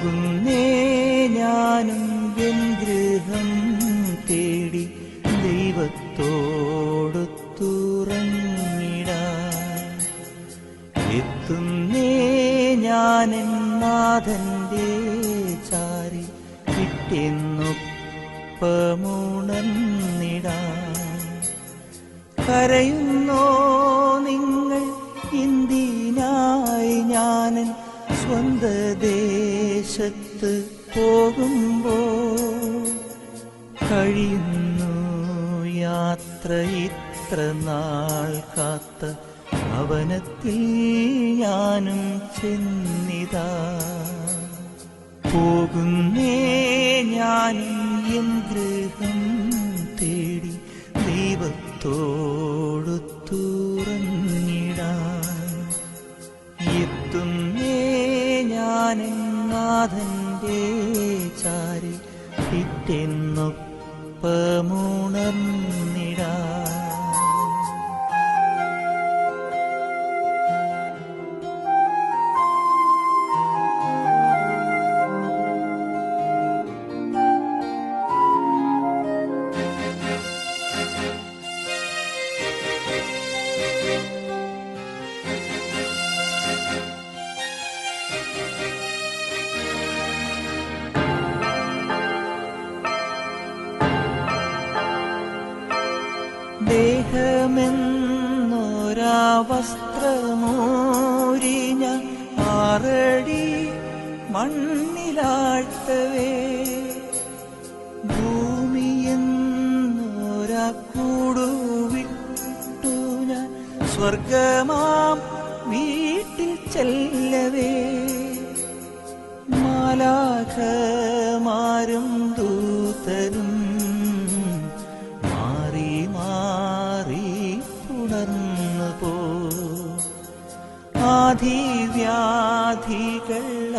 പോകുന്നേ ഞാനും എൻ ഗൃഹം തേടി ദൈവത്തോടൊത്തുറങ്ങിടാൻ. എത്തുന്നേ ഞാനെൻ നാഥന്റെ ചാരി കിട്ടിയെന്നൊപ്പമുണർന്നിടാൻ. കരയുന്നോ നിങ്ങൾ എന്തിനായി ഞാനൻ സ്വന്ത ദേശത്ത് പോകുമ്പോൾ? കഴിയുന്നു യാത്ര ഇത്ര നാൾ കാത്ത ഭവനത്തിൽ ഞാനും ചെന്നിതാ. പോകുന്നേ ഞാനും എൻ ഗൃഹം തേടി ദൈവത്തോടൊത്തുറങ്ങിടാൻ. എത്തുന്നേ ഞാനെൻ നാഥന്റെ ചാരി പിറ്റെന്നൊപ്പമുണർന്നിടാൻ. ദേഹമെന്നൊരാ വസ്ത്രമോരിഞ്ഞ 6 അടി മണ്ണിലാഴ്ത്തവേ, ഭൂമിയെന്നൊരാ കൂടുവിട്ടു ഞാൻ സ്വർഗമാം വീട്ടിൽ ചെല്ലവേ, മാലാഖമാരും ദൂതരും പോ. ആധിവ്യാധികൾ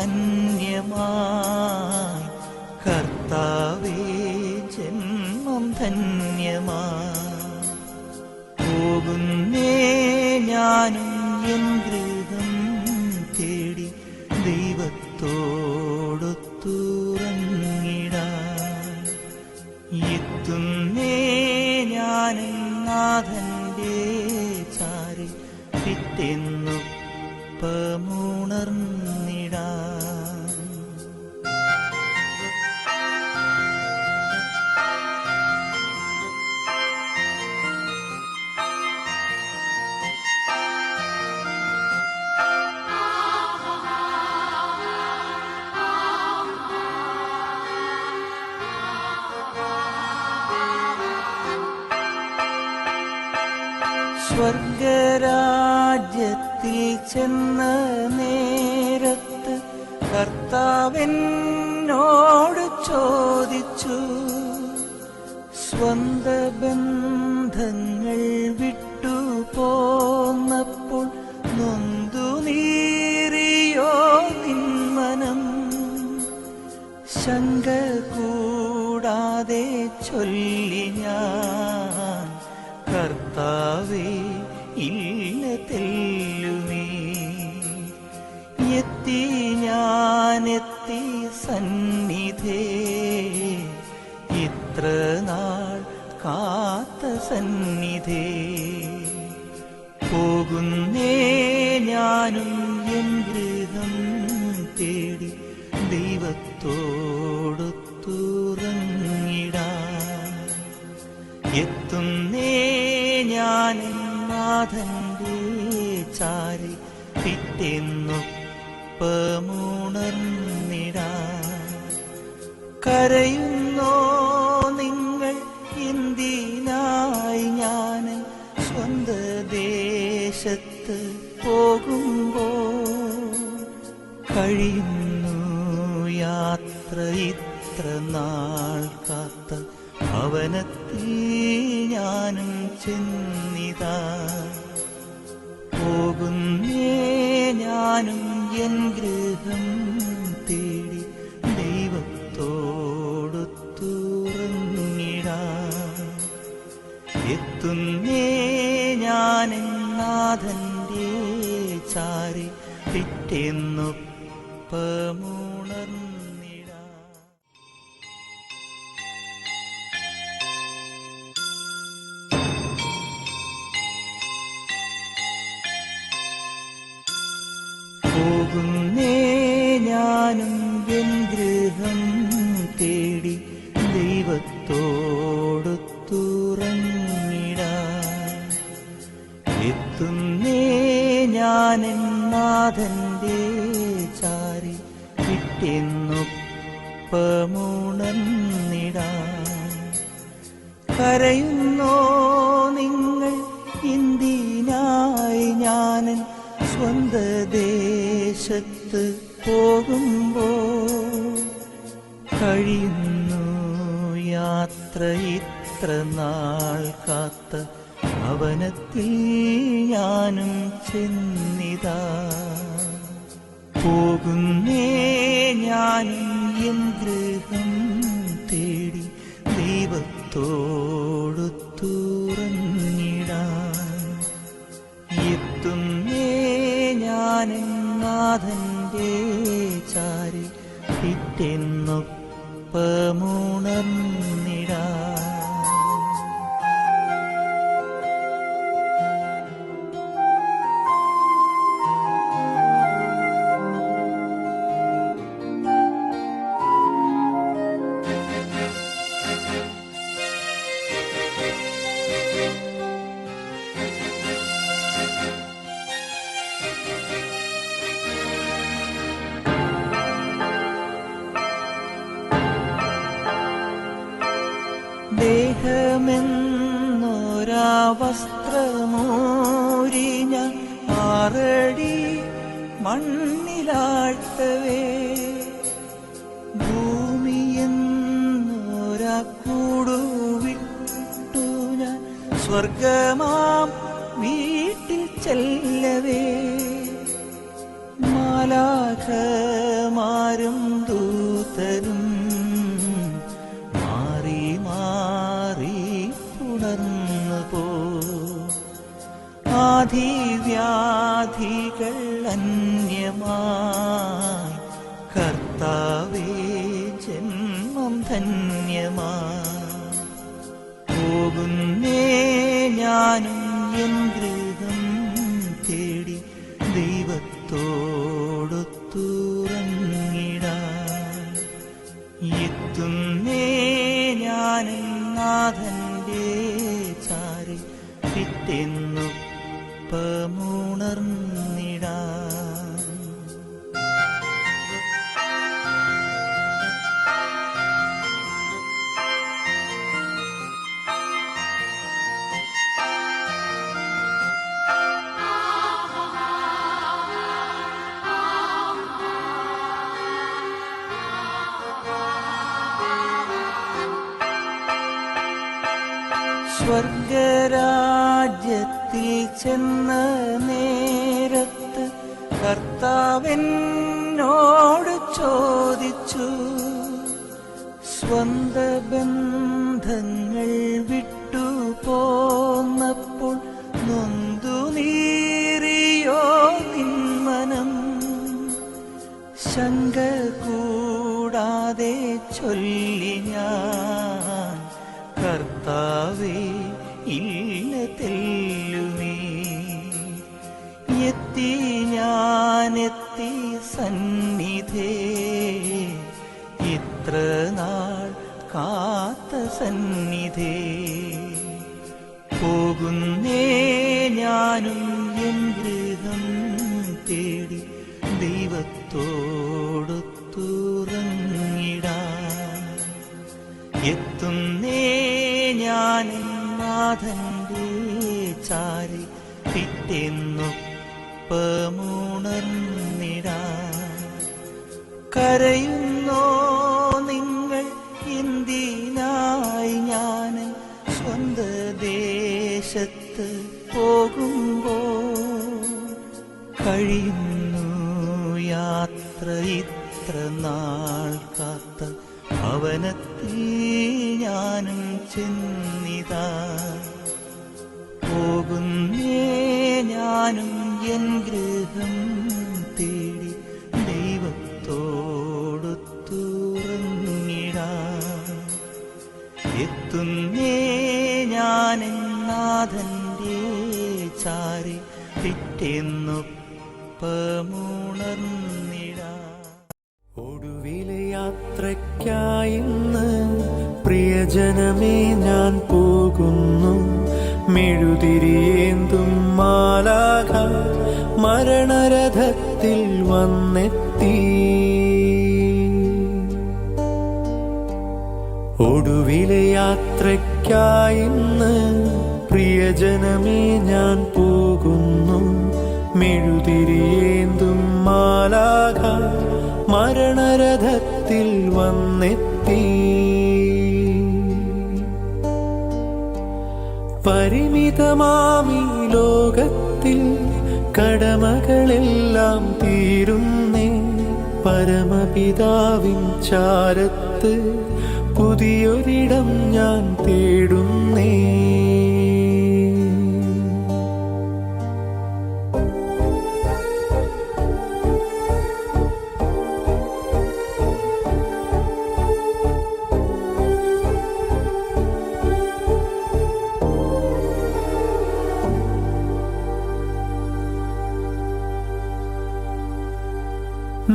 അന്യമായി കർത്താവേ ജന്മം ധന്യമായി. പോകുന്നേ ഞാനും എൻ ഗൃഹം തേടി ദൈവത്തോടൊത്തുറങ്ങിടാൻ. എത്തുന്നേ ഞാനും നാഥന്റെ ചാരി പിറ്റെന്നൊപ്പമുണർന്നിടാൻ. സ്വർഗരാജ്യത്തിൽ ചെന്ന നേരത്ത് കർത്താവെന്നോട് ചോദിച്ചു, സ്വന്ത ബന്ധങ്ങൾ വിട്ടു പോന്നപ്പോൾ നൊന്തു നീറിയോ നിന്മനം? ശങ്ക കൂടാതെ ചൊല്ലി ഞാൻ, കർത്താവേ ഇല്ല തെല്ലുമേ. എത്തി ഞാനെത്തി സന്നിധേ, ഇത്ര നാൾ കാത്ത സന്നിധേ. പോകുന്നേ ഞാനും എൻ ഗൃഹം തേടി ദൈവത്തോടൊത്തുറങ്ങിടാൻ. എത്തുന്നേ ഞാനെൻ നാഥന്റെ ചാരി പിറ്റെന്നൊപ്പമുണർന്നിടാൻ. കരയുന്നോ നിങ്ങൾ എന്തിനായി ഞാനൻ സ്വന്ത ദേശത്ത് പോകുമ്പോൾ? കഴിയുന്നു യാത്ര ഇത്ര നാൾ കാത്ത ഭവനത്തിൽ ഞാനും ചെന്നിതാ. പോകുന്നേ ഞാനും എൻ ഗൃഹം തേടി ദൈവത്തോടൊത്തുറങ്ങിടാൻ. എത്തുന്നേ ഞാനെൻ നാഥന്റെ ചാരി പിറ്റെന്നൊപ്പമുണർന്നു. പോകുന്നേ ഞാനും എൻ ഗൃഹം തേടി ദൈവത്തോടൊത്തുറങ്ങിടാൻ. എത്തുന്നേ ഞാനെൻ നാഥന്റെ ചാരി പിറ്റെന്നൊപ്പമുണർന്നിടാൻ. കരയുന്നോ നിങ്ങൾ ഇന്ത്യനായി ഞാനൻ സ്വന്ത ദേശത്ത് പോകുമ്പോൾ? കഴിയുന്നു യാത്ര ഇത്ര നാൾ കാത്ത ഭവനത്തിൽ ഞാനും ചെന്നിതാ. പോകുന്നേ ഞാനും എൻ ഗൃഹം തേടി ദൈവത്തോടൊത്തുറങ്ങിടാൻ. എത്തുന്നേ ഞാനെൻ നാഥന്റെ ചാരി പിറ്റെന്നൊപ്പമുണർന്നിടാൻ. ദേഹമെന്നൊരാ വസ്ത്രമോരി ഞാൻ 6 അടി മണ്ണിലാഴ്ത്തവേ, ഭൂമിയെന്നൊരാ കൂടുവിട്ടു ഞാൻ സ്വർഗമാം വീട്ടിൽ ചെല്ലവേ, മാലാഖമാരും ദൂതരും പോ. ആധിവ്യാധികൾ അന്യമായി കർത്താവേ ജന്മം ധന്യമായി. പോകുന്നേ ഞാനും എൻ ഗൃഹം തേടി ദൈവത്തോടൊത്തുറങ്ങിടാൻ. എത്തുന്നേ ഞാനും നാഥന്റെ ചാരി പിറ്റെന്നൊപ്പമുണർന്നിടാൻ. സ്വർഗരാജ്യത്തിൽ ചെന്ന നേരത്ത് കർത്താവെന്നോട് ചോദിച്ചു, സ്വന്ത ബന്ധങ്ങൾ വിട്ടു പോന്നപ്പോൾ നൊന്തു നീറിയോ നിന്മനം? ശങ്ക കൂടാതെ ചൊല്ലി ഞാൻ, കർത്താവേ ഇല്ല തെല്ലുമേ. എത്തി ഞാനെത്തി സന്നിധേ, ഇത്ര നാൾ കാത്ത സന്നിധേ. പോകുന്നേ ഞാനും എൻ ഗൃഹം തേടി ദൈവത്തോടൊത്തുറങ്ങിടാൻ. എത്തുന്നേ ഞാനെൻ നാഥന്റെ ചാരി പിറ്റെന്നൊപ്പമുണർന്നിടാൻ. കരയുന്നോ നിങ്ങൾ എന്തിനായി ഞാൻ സ്വന്ത ദേശത്ത് പോകുമ്പോൾ? കഴിയുന്നു യാത്ര ഇത്ര നാൾ കാത്ത ഭവനത്തിൽ ഞാനും ചെന്നിതാ. പോകുന്നേ ഞാനും എൻ ഗൃഹം തേടി ദൈവത്തോടൊത്തുറങ്ങിടാൻ. എത്തുന്നേ ഞാനെൻ നാഥന്റെ ചാരി പിറ്റെന്നൊപ്പമുണർന്നിടാൻ. അല്പമുണർന്നിടാ. ഒടുവിലെ യാത്രയ്ക്കായിന്ന് പ്രിയജനമേ ഞാൻ പോകുന്നു. മെഴുതിരിയേന്തും മാലാഖ മരണരഥത്തിൽ വന്നെത്തി. ഒടുവിലെ യാത്രയ്ക്കായിന്ന് പ്രിയജനമേ ഞാൻ പോകുന്നു. മെഴുതിരിയേന്തും മാലാഖ മരണരഥത്തിൽ വന്നെത്തി. പരിമിതമാമി ലോകത്തിൽ കടമകളെല്ലാം തീരുന്നേ. പരമപിതാവിൻ ചാരത്ത് പുതിയൊരിടം ഞാൻ തേടുന്നേ.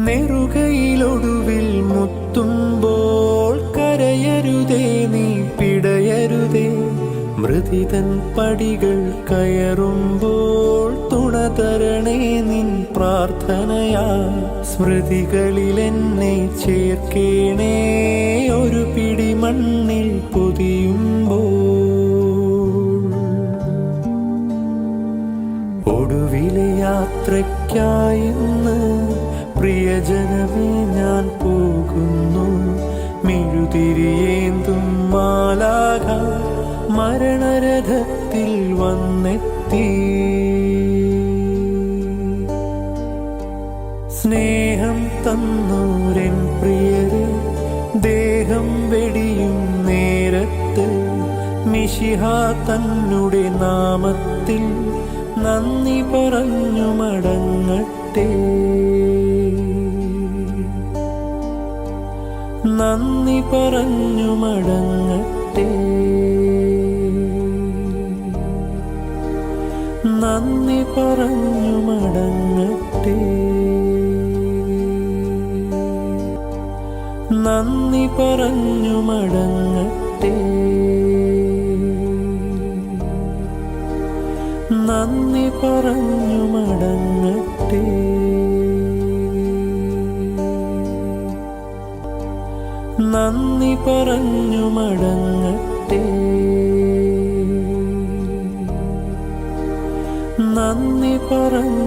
നെറുകയിലൊടുവിൽ മുത്തുമ്പോൾ കരയരുതേ, നീ പിടയരുതേ. മൃതിതൻ പടികൾ കയറുമ്പോൾ തുണ തരണേ നിൻ പ്രാർത്ഥനയാ. സ്മൃതികളിലെന്നെ ചേർക്കേണേ ഒരു പിടി മണ്ണിൽ പൊതിയുമ്പോൾ. ഒടുവിലെ യാത്രയ്ക്കായിന്ന് പ്രിയജനമേ ഞാൻ പോകുന്നു. മെഴുതിരിയേന്തും മാലാഖ മരണരഥത്തിൽ വന്നെത്തി. സ്നേഹം തന്നോരൻ പ്രിയരെ ദേഹം വെടിയും നേരത്ത് മിശിഹ തന്നുടെ നാമത്തിൽ നന്ദി പറഞ്ഞു മടങ്ങട്ടെ. നന്ദി പറഞ്ഞു മടങ്ങട്ടെ. നന്ദി പറഞ്ഞു മടങ്ങട്ടെ. നന്ദി പറഞ്ഞു മടങ്ങട്ടെ. നന്ദി പറഞ്ഞു മടങ്ങട്ടെ. നന്ദി പറഞ്ഞു മടങ്ങട്ടെ. നന്ദി പറഞ്ഞു